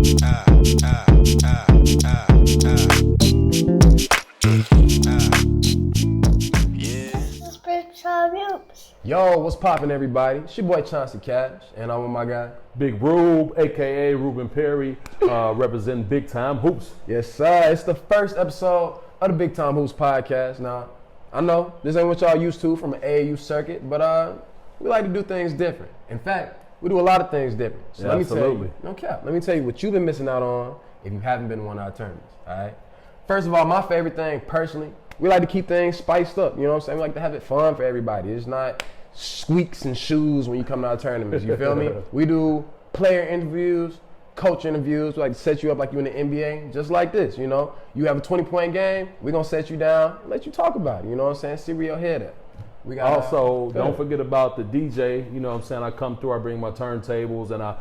Yo, what's poppin', everybody? It's your boy Chauncey Cash, and I'm with my guy Big Rube, aka Ruben Perry, representing Big Time Hoops. Yes, sir. It's the first episode of the Big Time Hoops podcast. Now, I know this ain't what y'all used to from an AAU circuit, but we like to do things different. In fact, we do a lot of things different. So Yeah, let me absolutely. tell you, no cap. Let me tell you what you've been missing out on if you haven't been to one of our tournaments. All right. First of all, my favorite thing personally, we like to keep things spiced up. You know what I'm saying? We like to have it fun for everybody. It's not squeaks and shoes when you come to our tournaments. You feel me? We do player interviews, coach interviews. We like to set you up like you in the NBA, just like this. You know, you have a 20-point game, we're gonna set you down, and let you talk about it. You know what I'm saying? See where your head at. We got Also, don't forget about the DJ. You know what I'm saying? I come through, I bring my turntables, and I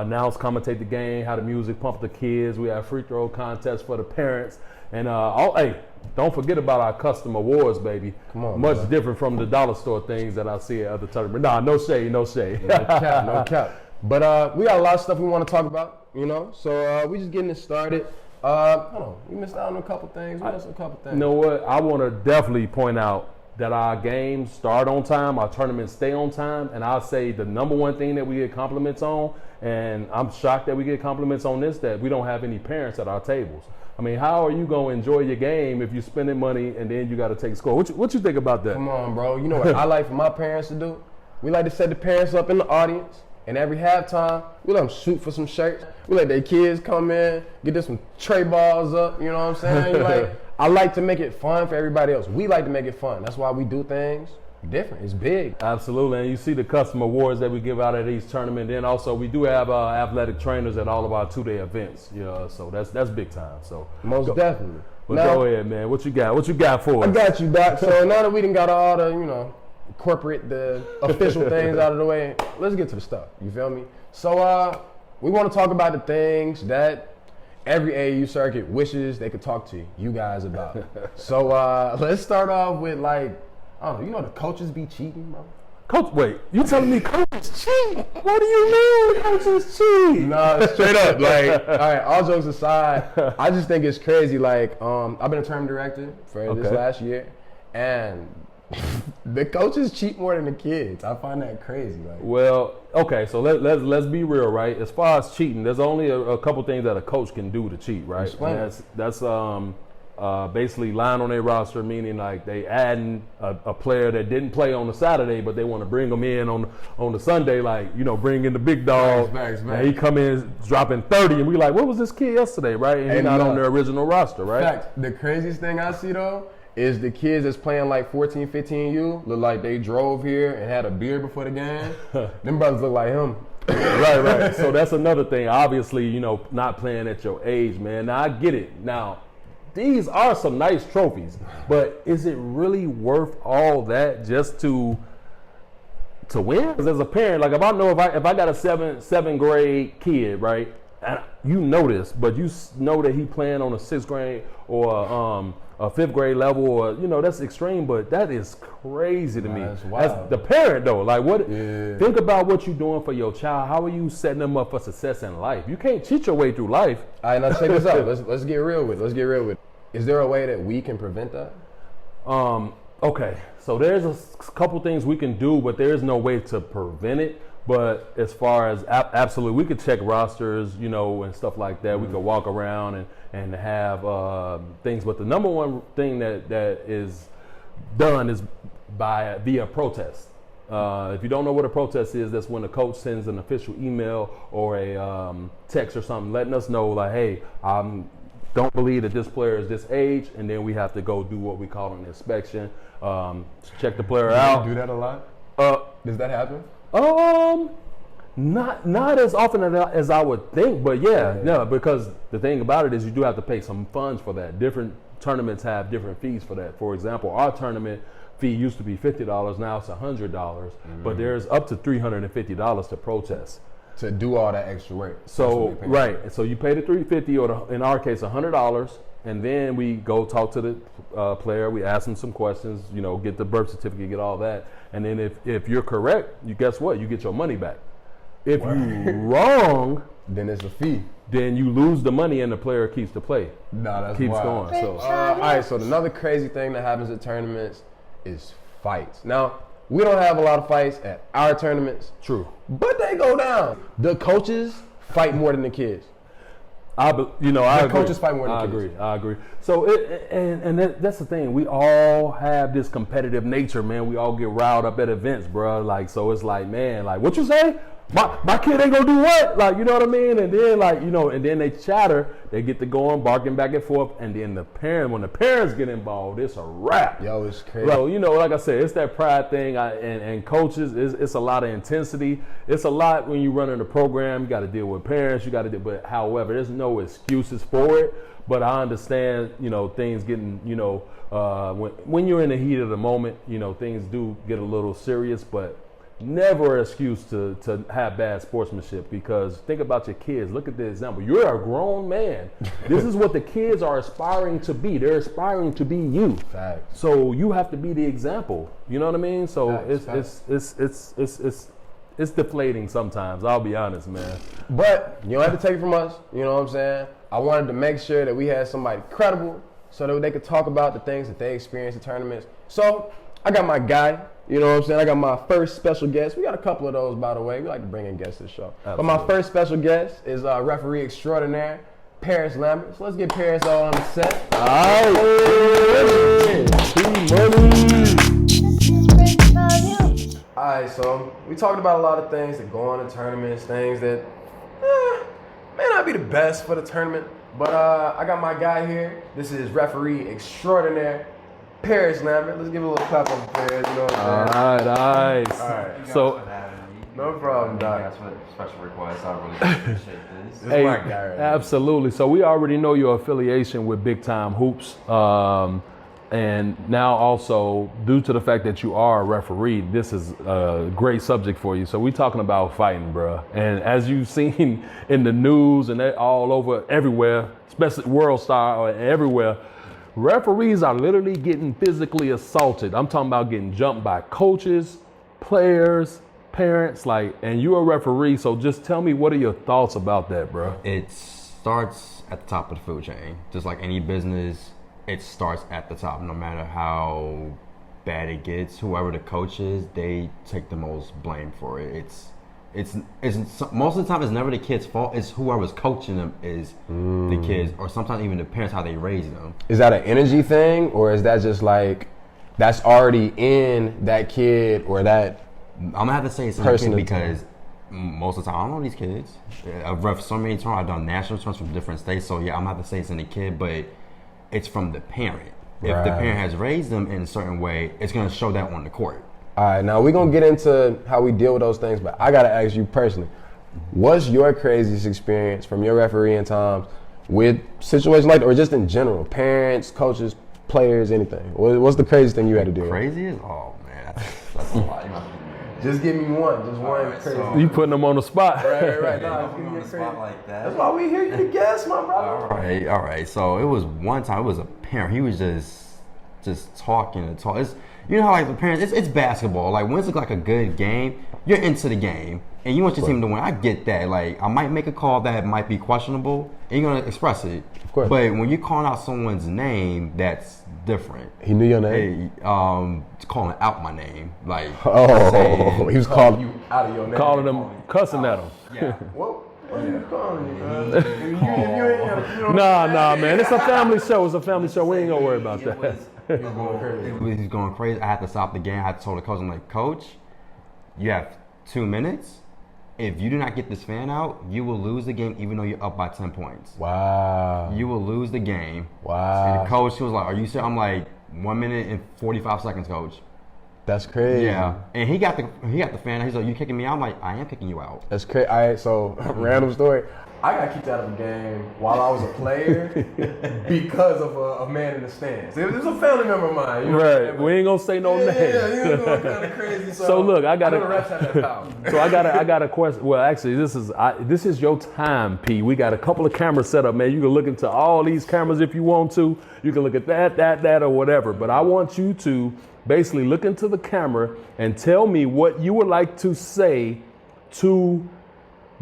announce, commentate the game, how the music pump the kids. We have free throw contests for the parents. And hey, don't forget about our custom awards, baby. Come on, much man. different from the dollar store things that I see at other tournaments. Nah, no shade, no shade. No cap, no cap. But we got a lot of stuff we want to talk about, you know. So we just getting it started. Hold on, we missed out on a couple things. We missed a couple things. You know what? I want to definitely point out that our games start on time, our tournaments stay on time, and I'll say the number one thing that we get compliments on, and I'm shocked that we get compliments on this, that we don't have any parents at our tables. I mean, how are you going to enjoy your game if you're spending money and then you got to take a score? What you think about that? Come on, bro. You know what I like for my parents to do? We like to set the parents up in the audience, and every halftime, we let them shoot for some shirts. We let their kids come in, get them some tray balls up, you know what I'm saying? I like to make it fun for everybody else. We like to make it fun. That's why we do things different. It's big. Absolutely, and you see the custom awards that we give out at each tournament. Then also we do have athletic trainers at all of our two-day events. Yeah, so that's big time. So Most definitely. But Now, go ahead, man. What you got? What you got for us? I got you, Doc. So now that we done got all the, the official things out of the way, let's get to the stuff. You feel me? So we want to talk about the things that every AAU circuit wishes they could talk to you guys about. So let's start off with I don't know, the coaches be cheating, bro? Coach, wait, you telling me coaches cheat? What do you mean coaches cheat? No, straight up. All right, all jokes aside, I just think it's crazy. I've been a term director for this last year, and the coaches cheat more than the kids. I find that crazy. Well, okay, so let's be real, right? As far as cheating, there's only a couple things that a coach can do to cheat, right? Explain. And that's basically lying on their roster, meaning like they adding a player that didn't play on the Saturday, but they want to bring them in on the Sunday, bring in the big dog. Facts. And he come in dropping 30, and we like, what was this kid yesterday, right? And he's not on their original roster, right? Facts. The craziest thing I see though is the kids that's playing 14, 15U look like they drove here and had a beer before the game. Them brothers look like him. Right. So that's another thing. Obviously, not playing at your age, man. Now I get it. Now, these are some nice trophies, but is it really worth all that just to win? Because as a parent, if I know if I got a seventh grade kid, right, and you know this, but you know that he playing on a sixth grade or a fifth grade level, or that's extreme, but that is crazy to me. That's wild. As the parent though, think about what you're doing for your child. How are you setting them up for success in life? You can't cheat your way through life. All right, now check this out. Let's get real with it. Is there a way that we can prevent that? Okay, so there's a couple things we can do, but there is no way to prevent it. But as far as absolutely, we could check rosters, and stuff like that. We could walk around and have things. But the number one thing that is done is via protest. If you don't know what a protest is, that's when the coach sends an official email or a text or something letting us know, hey, don't believe that this player is this age, and then we have to go do what we call an inspection, check the player out. Do you do that a lot? Does that happen? Not as often as I would think, but yeah, because the thing about it is you do have to pay some funds for that. Different tournaments have different fees for that. For example, our tournament fee used to be $50, now it's $100, but there's up to $350 to protest. To do all that extra work. So so you pay the $350 or in our case $100, and then we go talk to the player. We ask them some questions, get the birth certificate, get all that, and then if you're correct, guess what? You get your money back. If you're wrong, then it's a fee. Then you lose the money and the player keeps the play. No, that's keeps wild. going. So all right, so another crazy thing that happens at tournaments is fights. Now, we don't have a lot of fights at our tournaments. True. But they go down. The coaches fight more than the kids. I agree. Coaches fight more than kids. I agree. So that's the thing. We all have this competitive nature, man. We all get riled up at events, bro. Like, so it's like, man, like, what you say? My kid ain't gonna do what? Like, you know what I mean? And then, like, and then they chatter. They get to going, barking back and forth. And then when the parents get involved, it's a wrap. Yo, it's crazy. So, like I said, it's that pride thing. And coaches, it's a lot of intensity. It's a lot when you run in the program. You got to deal with parents. But however, there's no excuses for it. But I understand, things getting, when you're in the heat of the moment, things do get a little serious. But never an excuse to have bad sportsmanship, because think about your kids. Look at the example. You're a grown man. This is what the kids are aspiring to be. They're aspiring to be you. Facts. So you have to be the example. You know what I mean? So it's deflating sometimes. I'll be honest, man. But you don't have to take it from us. You know what I'm saying? I wanted to make sure that we had somebody credible so that they could talk about the things that they experience at tournaments. So I got my guy. You know what I'm saying? I got my first special guest. We got a couple of those, by the way. We like to bring in guests to the show. Absolutely. But my first special guest is referee extraordinaire, Parris Lambert. So let's get Parris all on the set. All right. All right, so we talked about a lot of things that go on in tournaments, things that may not be the best for the tournament. But I got my guy here. This is referee extraordinaire, Parris Lambert. Let's give a little clap on Parris. You know what I'm saying? All right. So, no problem, Doc. That's what special request. I really appreciate this. This is my guy right absolutely. So we already know your affiliation with Big Time Hoops, and now also due to the fact that you are a referee, this is a great subject for you. So we're talking about fighting, bro. And as you've seen in the news and all over everywhere, especially World Star or everywhere, referees are literally getting physically assaulted. I'm talking about getting jumped by coaches, players, parents, and you're a referee, so just tell me, what are your thoughts about that, bro? It starts at the top of the food chain. Just like any business, it starts at the top. No matter how bad it gets, whoever the coach is, they take the most blame for it. It's most of the time it's never the kid's fault. It's whoever's coaching them is the kids, or sometimes even the parents, how they raise them. Is that an energy thing, or is that just like that's already in that kid or that? I'm gonna have to say it's in the kid because most of the time I don't know these kids. I've ref so many times. I've done national tournaments from different states, so yeah, I'm gonna have to say it's in the kid, but it's from the parent. If the parent has raised them in a certain way, it's gonna show that on the court. All right, now we're gonna get into how we deal with those things, but I gotta ask you personally, what's your craziest experience from your refereeing times with situations like that, or just in general, parents, coaches, players, anything? What's the craziest thing you had to do? Craziest? Oh man, that's a lot. Just give me one, just one right, crazy. so You putting them on the spot. Right. Nah, put me on the spot like that. That's why we hear you to guess, my brother. All right. So it was one time. It was a parent. He was just talking and talking. You know how like the parents, it's basketball. Like when it's like a good game, you're into the game and you want your team to win. I get that. Like I might make a call that might be questionable and you're gonna express it. Of course. But when you're calling out someone's name, that's different. He knew your name? Hey, calling out my name. Like saying, he was calling you out of your name. Calling them, cussing at them. Yeah. What are you calling me, Nah, man. It's a family show. It's a family show. We ain't gonna worry about that. He was going crazy. I had to stop the game. I had to tell the coach, I'm like, Coach, you have 2 minutes. If you do not get this fan out, you will lose the game even though you're up by 10 points. Wow. You will lose the game. Wow. And the coach, he was like, are you serious? I'm like, 1 minute and 45 seconds, Coach. That's crazy. Yeah. And he got the fan out. He's like, you kicking me out? I'm like, I am kicking you out. That's crazy. All right, so random story. I got kicked out of the game while I was a player because of a man in the stands. It was a family member of mine. You know Right. We ain't gonna say no names. Yeah, he was going kind of crazy. So look, I got the refs have that power. So I got a question. Well, actually, this is your time, P. We got a couple of cameras set up, man. You can look into all these cameras if you want to. You can look at that, or whatever. But I want you to basically look into the camera and tell me what you would like to say to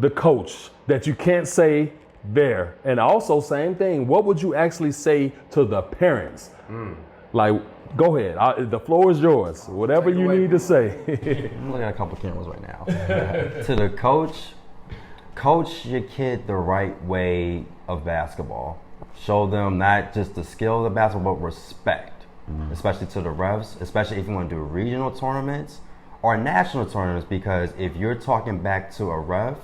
the coach that you can't say there? And also, same thing, what would you actually say to the parents? Like, go ahead. The floor is yours. Whatever you need to say. I'm looking at a couple cameras right now. To the coach your kid the right way of basketball. Show them not just the skill of the basketball, but respect, especially to the refs, especially if you want to do regional tournaments or national tournaments, because if you're talking back to a ref,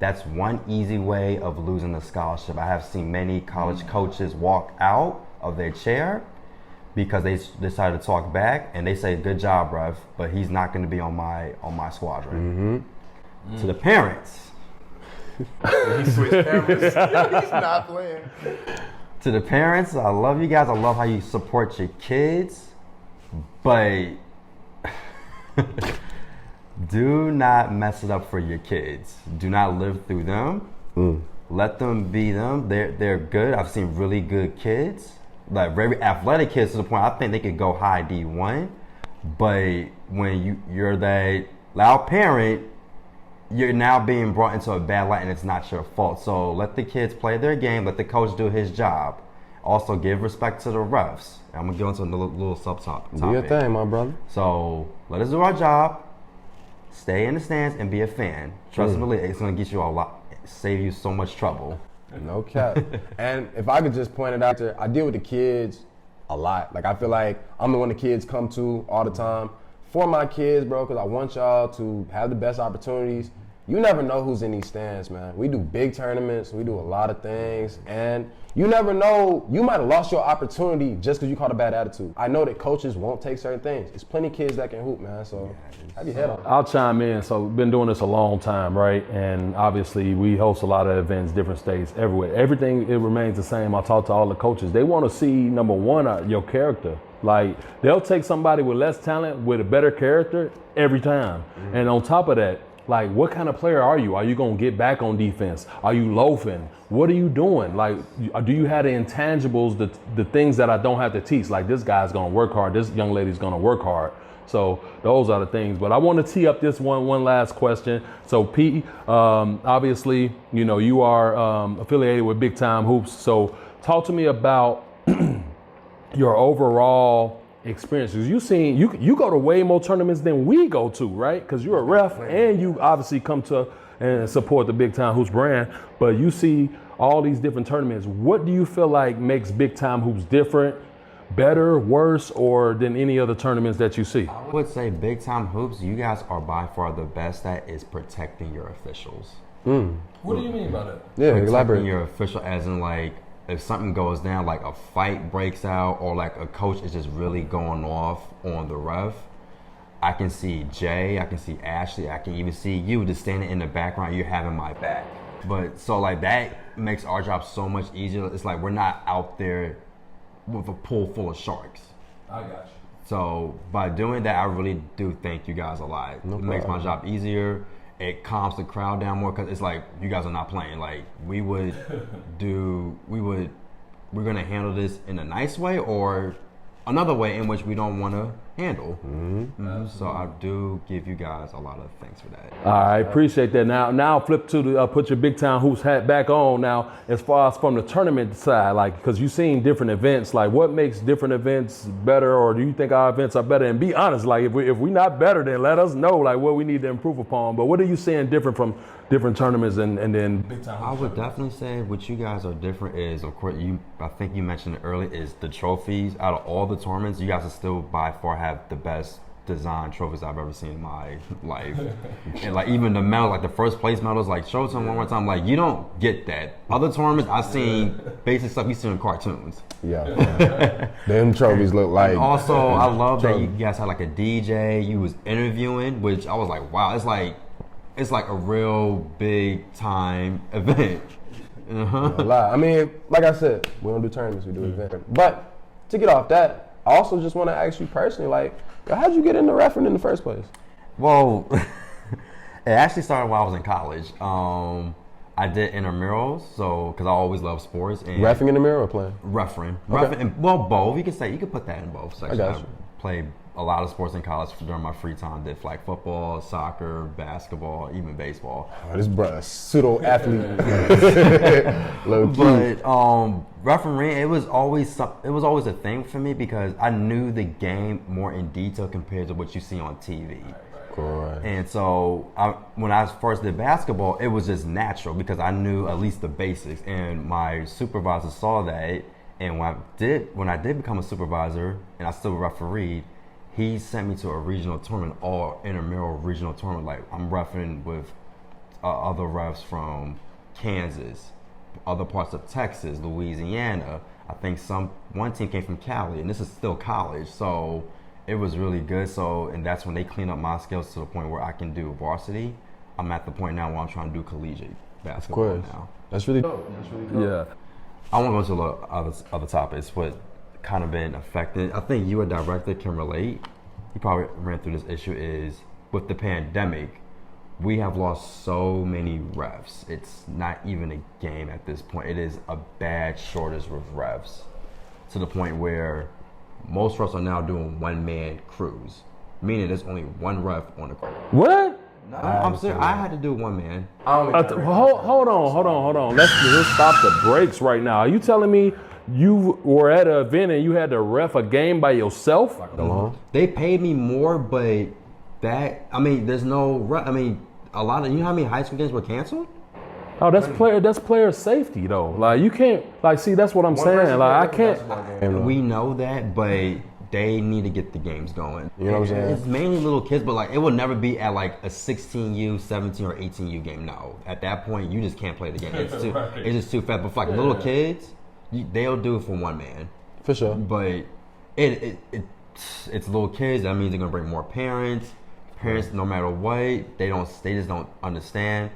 that's one easy way of losing the scholarship. I have seen many college coaches walk out of their chair because they decided to talk back, and they say, "Good job, ref, but he's not going to be on my squadron." To the parents, He switched cameras. He's not playing. to the parents, I love you guys. I love how you support your kids, but do not mess it up for your kids. Do not live through them. Let them be them. They're good. I've seen really good kids, like very athletic kids, to the point I think they could go high D1. But when you're that loud parent, you're now being brought into a bad light, and it's not your fault. So let the kids play their game. Let the coach do his job. Also, give respect to the refs. I'm gonna go into a little subtopic. Do your thing, my brother. So let us do our job. Stay in the stands and be a fan. Trust me, it's gonna get you a lot, save you so much trouble. No cap. And if I could just point it out there, I deal with the kids a lot. Like, I feel like I'm the one the kids come to all the time for my kids, bro, because I want y'all to have the best opportunities. You never know who's in these stands, man. We do big tournaments. We do a lot of things. And you never know. You might have lost your opportunity just because you caught a bad attitude. I know that coaches won't take certain things. There's plenty of kids that can hoop, man. So have your head on. I'll chime in. So we've been doing this a long time, right? And obviously we host a lot of events, different states, everywhere. Everything, it remains the same. I talk to all the coaches. They want to see, number one, your character. Like, they'll take somebody with less talent with a better character every time. And on top of that, like, what kind of player are you? Are you going to get back on defense? Are you loafing? What are you doing? Like, do you have the intangibles, the things that I don't have to teach? Like, this guy's going to work hard. This young lady's going to work hard. So those are the things. But I want to tee up this one last question. So, Pete, obviously, you know, you are affiliated with Big Time Hoops. So talk to me about your overall experiences. You go to way more tournaments than we go to, right? Because you're a ref and you obviously come to and support the Big Time Hoops brand, but you see all these different tournaments. What do you feel like makes Big Time Hoops different, better, worse, or than any other tournaments that you see? I would say Big Time Hoops, you guys are by far the best at is protecting your officials. What do you mean by that? Yeah, Protecting elaborate. your official, as in, like, if something goes down, like a fight breaks out, or like a coach is just really going off on the ref, I can see Jay, I can see Ashley, I can even see you just standing in the background, you're having my back. But so, like, that makes our job so much easier. It's like we're not out there with a pool full of sharks. I got you. So by doing that, I really do thank you guys a lot. It makes my job easier. It calms the crowd down more, because it's like, you guys are not playing. Like, we're gonna handle this in a nice way or another way in which we don't want to handle. So I do give you guys a lot of thanks for that. All right, appreciate that. Now flip to the put your Big Time Hoops hat back on. Now, as far as from the tournament side, like, because you've seen different events, like, what makes different events better, or do you think our events are better? And be honest, like, if we're not better, then let us know, like, what we need to improve upon. But what are you seeing different from different tournaments and then Big Time Hoops? I would definitely say what you guys are different is, of course, I think you mentioned it earlier, is the trophies. Out of all the tournaments, you guys are still by far have the best design trophies I've ever seen in my life. And like, even the medal, like the first place medals, like, show it to them one more time. Like, you don't get that. Other tournaments, I've seen basic stuff you see in cartoons. Yeah. Them trophies look like. And also, I love that you guys had like a DJ. You was interviewing, which I was like, wow, it's like a real big time event. I mean, like I said, we don't do tournaments, we do events. But to get off that, I also just want to ask you personally, like, how'd you get into refereeing in the first place? Well, it actually started while I was in college. I did intramurals, so because I always loved sports. And Reffing in the mirror or playing? Refereeing. Okay. Well, both. You could put that in both sections. I got you. Play a lot of sports in college during my free time. Did flag football, soccer, basketball, even baseball. Oh, this brother, pseudo athlete. But refereeing, it was always a thing for me because I knew the game more in detail compared to what you see on TV. Correct. And so when I first did basketball, it was just natural because I knew at least the basics. And my supervisor saw that. And when I did become a supervisor and I still refereed, he sent me to a regional tournament, all intramural regional tournament. Like I'm reffing with other refs from Kansas, other parts of Texas, Louisiana. I think one team came from Cali, and this is still college, so it was really good. So, and that's when they cleaned up my skills to the point where I can do varsity. I'm at the point now where I'm trying to do collegiate basketball now. That's really dope. Yeah. I want to go into other topics, but kind of been affected. I think you, a director, can relate. You probably ran through this issue is with the pandemic, we have lost so many refs. It's not even a game at this point. It is a bad shortage with refs to the point where most refs are now doing one-man crews, meaning there's only one ref on the court. What? No, I'm serious. I had to do one man. Hold on. Let's stop the brakes right now. Are you telling me you were at an event and you had to ref a game by yourself? They paid me more, but there's no. A lot of you know how many high school games were canceled? Oh, that's player safety though. Like you can't see that's what I'm saying. Like I can't. We know that, but they need to get the games going. You know what I'm saying? It's mainly little kids, but like it will never be at like a 16U, 17 or 18U game. No, at that point you just can't play the game. It's it's just too fast. But for like little kids, they'll do it for one man. For sure. But it's little kids. That means they're gonna bring more parents. Parents, no matter what, they just don't understand.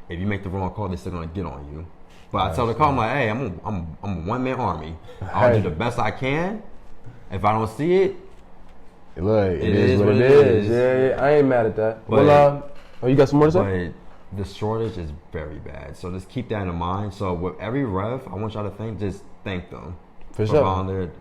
If you make the wrong call, they're still gonna get on you. But I tell the call, I'm like, hey, I'm a one-man army. I'll do the best I can. If I don't see it, look, it is what it is. Yeah, I ain't mad at that. But, you got some more to say? But the shortage is very bad. So just keep that in mind. So with every ref, I want y'all to just thank them for sure.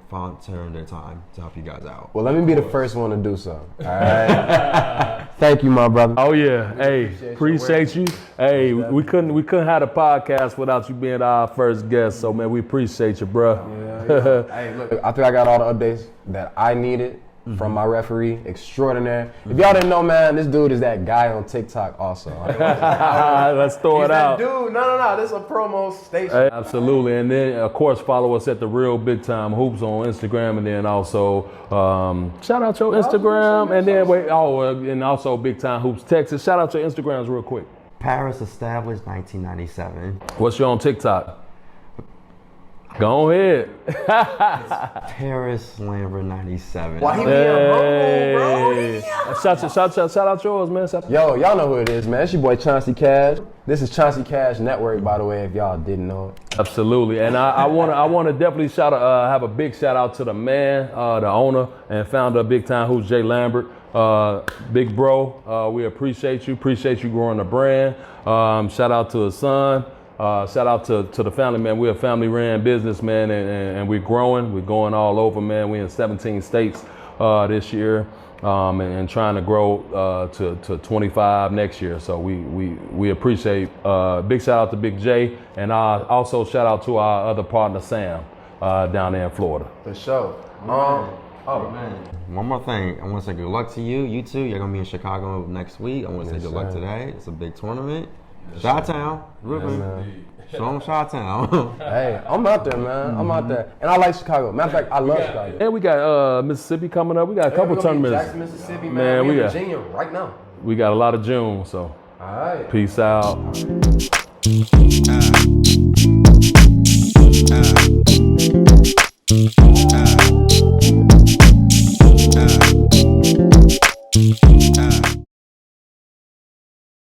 volunteering their time to help you guys out. Well, let me be the first one to do so. All right. Thank you, my brother. Oh yeah. Hey, appreciate you. Hey, we couldn't have a podcast without you being our first guest. So man, we appreciate you, bro. Yeah. Hey, look, I think I got all the updates that I needed from my referee extraordinaire. If y'all didn't know, man, this dude is that guy on TikTok also. Let's throw it out. Dude, no, this is a promo station. Hey, absolutely, and then of course follow us at the Real Big Time Hoops on Instagram, and then also shout out your Instagram, and then and also Big Time Hoops Texas. Shout out your Instagrams real quick. Parris established 1997. What's your on TikTok? Go ahead. Parris Lambert 97. Why he being humble, bro? Shout out yours, man. Yo, y'all know who it is, man. It's your boy Chauncey Cash. This is Chauncey Cash Network, by the way, if y'all didn't know it. Absolutely, and I want to definitely have a big shout out to the man, the owner and founder of Big Time Hoops, Jay Lambert. Big bro, we appreciate you growing the brand. Shout out to his son. Shout out to the family, man. We're a family-ran business, man, and we're growing. We're going all over, man. We're in 17 states this year, and trying to grow to 25 next year. So we appreciate. Big shout out to Big J, and also shout out to our other partner Sam down there in Florida. For sure. Man. One more thing. I want to say good luck to you. You too. You're gonna be in Chicago next week. I want to say good luck today. It's a big tournament. Chi-Town, Brooklyn. Show them Chi-Town. Hey, I'm out there, man. I'm out there. And I like Chicago. Matter of fact, I love Chicago. And we got Mississippi coming up. We got a couple tournaments. Jackson, Mississippi, man. We got Virginia right now. We got a lot of June, so. All right. Peace out.